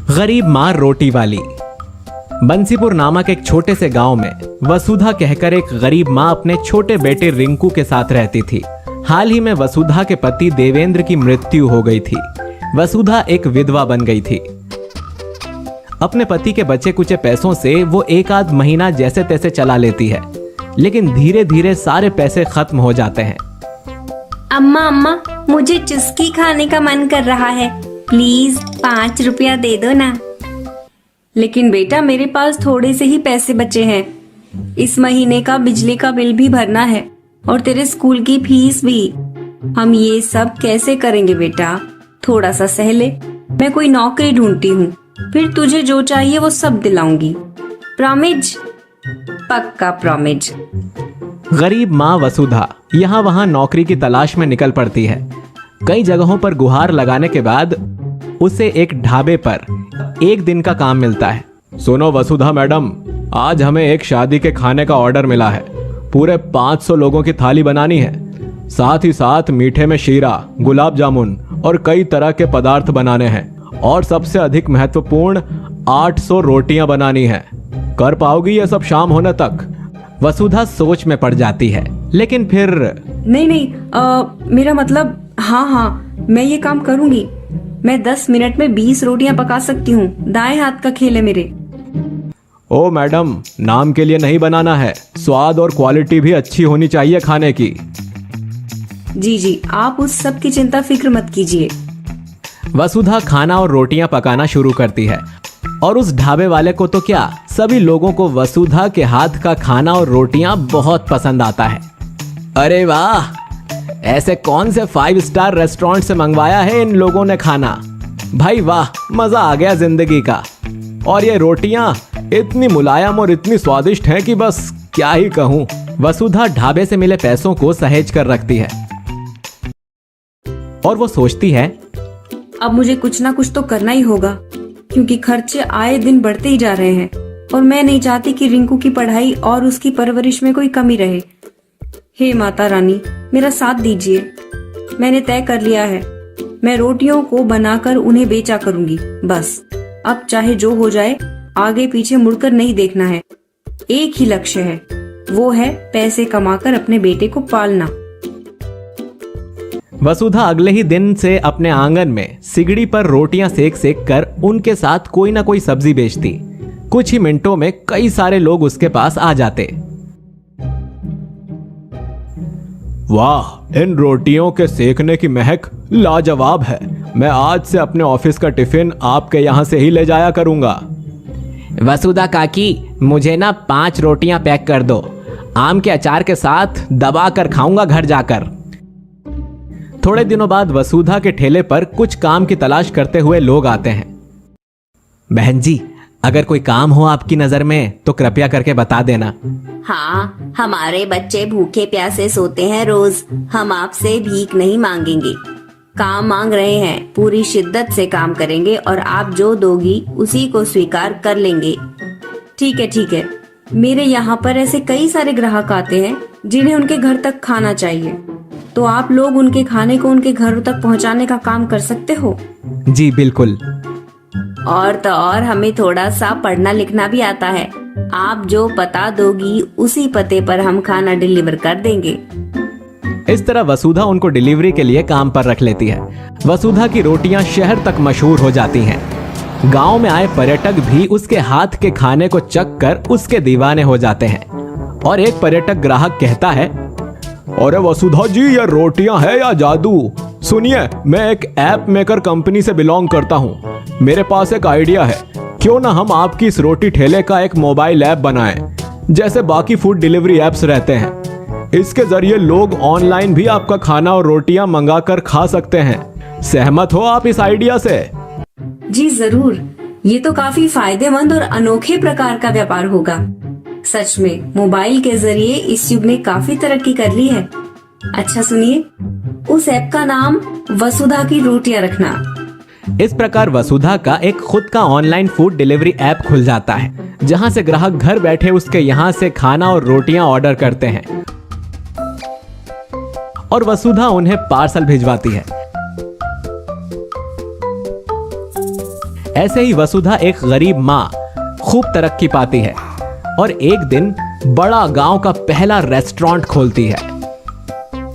गरीब मां रोटी वाली। बंसीपुर नामक एक छोटे से गांव में वसुधा कहकर एक गरीब मां अपने छोटे बेटे रिंकू के साथ रहती थी। हाल ही में वसुधा के पति देवेंद्र की मृत्यु हो गई थी। वसुधा एक विधवा बन गई थी। अपने पति के बचे कुचे पैसों से वो एक आध महीना जैसे तैसे चला लेती है, लेकिन धीरे धीरे सारे पैसे खत्म हो जाते हैं। अम्मा अम्मा, मुझे चुस्की खाने का मन कर रहा है, प्लीज 5 रुपया दे दो ना। लेकिन बेटा, मेरे पास थोड़े से ही पैसे बचे हैं। इस महीने का बिजली का बिल भी भरना है और तेरे स्कूल की फीस भी। हम ये सब कैसे करेंगे बेटा? थोड़ा सा सह ले, मैं कोई नौकरी ढूंढती हूँ, फिर तुझे जो चाहिए वो सब दिलाऊंगी। प्रॉमिज? पक्का प्रॉमिज। गरीब माँ वसुधा यहाँ वहाँ नौकरी की तलाश में निकल पड़ती है। कई जगहों पर गुहार लगाने के बाद उसे एक ढाबे पर एक दिन का काम मिलता है। सुनो वसुधा मैडम, आज हमें एक शादी के खाने का ऑर्डर मिला है। पूरे 500 लोगों की थाली बनानी है, साथ ही साथ मीठे में शीरा, गुलाब जामुन और कई तरह के पदार्थ बनाने हैं, और सबसे अधिक महत्वपूर्ण 800 रोटियां बनानी है। कर पाओगी ये सब शाम होने तक? वसुधा सोच में पड़ जाती है, लेकिन फिर नहीं, मेरा मतलब हाँ, मैं ये काम करूंगी। मैं 10 मिनट में 20 रोटियां पका सकती हूँ। दाएं हाथ का खेल है मेरे। ओ मैडम, नाम के लिए नहीं बनाना है, स्वाद और क्वालिटी भी अच्छी होनी चाहिए खाने की। जी, आप उस सब की चिंता फिक्र मत कीजिए। वसुधा खाना और रोटियां पकाना शुरू करती है, और उस ढाबे वाले को तो क्या, सभी लोगों को वसुधा के हाथ का खाना और रोटियां बहुत पसंद आता है। अरे वाह, ऐसे कौन से 5 स्टार रेस्टोरेंट से मंगवाया है इन लोगों ने खाना? भाई वाह, मजा आ गया जिंदगी का। और ये रोटियां इतनी मुलायम और इतनी स्वादिष्ट हैं कि बस क्या ही कहूं। वसुधा ढाबे से मिले पैसों को सहेज कर रखती है और वो सोचती है, अब मुझे कुछ ना कुछ तो करना ही होगा, क्योंकि खर्चे आए दिन बढ़ते ही जा रहे हैं और मैं नहीं चाहती कि रिंकू की पढ़ाई और उसकी परवरिश में कोई कमी रहे। हे माता रानी, मेरा साथ दीजिए। मैंने तय कर लिया है, मैं रोटियों को बनाकर उन्हें बेचा करूंगी। बस अब चाहे जो हो जाए, आगे पीछे मुड़कर नहीं देखना है। एक ही लक्ष्य है, वो है पैसे कमाकर अपने बेटे को पालना। वसुधा अगले ही दिन से अपने आंगन में सिगड़ी पर रोटियां सेक सेक कर उनके साथ कोई ना कोई सब्जी बेचती। कुछ ही मिनटों में कई सारे लोग उसके पास आ जाते। वाह, इन रोटियों के सेकने की महक लाजवाब है। मैं आज से अपने ऑफिस का टिफिन आपके यहाँ से ही ले जाया करूंगा। वसुधा काकी, मुझे ना 5 रोटियां पैक कर दो। आम के अचार के साथ दबा कर खाऊंगा घर जाकर। थोड़े दिनों बाद वसुधा के ठेले पर कुछ काम की तलाश करते हुए लोग आते हैं। बहन जी, अगर कोई काम हो आपकी नजर में तो कृपया करके बता देना। हाँ, हमारे बच्चे भूखे प्यासे सोते हैं रोज। हम आपसे भीख नहीं मांगेंगे। काम मांग रहे हैं, पूरी शिद्दत से काम करेंगे और आप जो दोगी उसी को स्वीकार कर लेंगे। ठीक है। मेरे यहाँ पर ऐसे कई सारे ग्राहक आते हैं जिन्हें उनके घर तक खाना चाहिए, तो आप लोग उनके खाने को उनके घरों तक पहुँचाने का काम कर सकते हो। जी बिल्कुल। और तो और हमें थोड़ा सा पढ़ना लिखना भी आता है। आप जो पता दोगी उसी पते पर हम खाना डिलीवर कर देंगे। इस तरह वसुधा उनको डिलीवरी के लिए काम पर रख लेती है। वसुधा की रोटियां शहर तक मशहूर हो जाती हैं। गांव में आए पर्यटक भी उसके हाथ के खाने को चख कर उसके दीवाने हो जाते हैं। और एक पर्यटक ग्राहक कहता है, अरे वसुधा जी, ये रोटियां है या जादू? सुनिए, मैं एक ऐप मेकर कंपनी से बिलोंग करता हूँ। मेरे पास एक आइडिया है, क्यों ना हम आपकी इस रोटी ठेले का एक मोबाइल ऐप बनाएं, जैसे बाकी फूड डिलीवरी ऐप्स रहते हैं। इसके जरिए लोग ऑनलाइन भी आपका खाना और रोटियां मंगा कर खा सकते हैं। सहमत हो आप इस आइडिया से? जी जरूर, ये तो काफी फायदेमंद और अनोखे प्रकार का व्यापार होगा। सच में मोबाइल के जरिए इस युग ने काफी तरक्की कर ली है। अच्छा सुनिए, उस ऐप का नाम वसुधा की रोटियां रखना। इस प्रकार वसुधा का एक खुद का ऑनलाइन फूड डिलीवरी ऐप खुल जाता है, जहां से ग्राहक घर बैठे उसके यहां से खाना और रोटियां ऑर्डर करते हैं और वसुधा उन्हें पार्सल भिजवाती है। ऐसे ही वसुधा एक गरीब माँ खूब तरक्की पाती है और एक दिन बड़ा गांव का पहला रेस्टोरेंट खोलती है।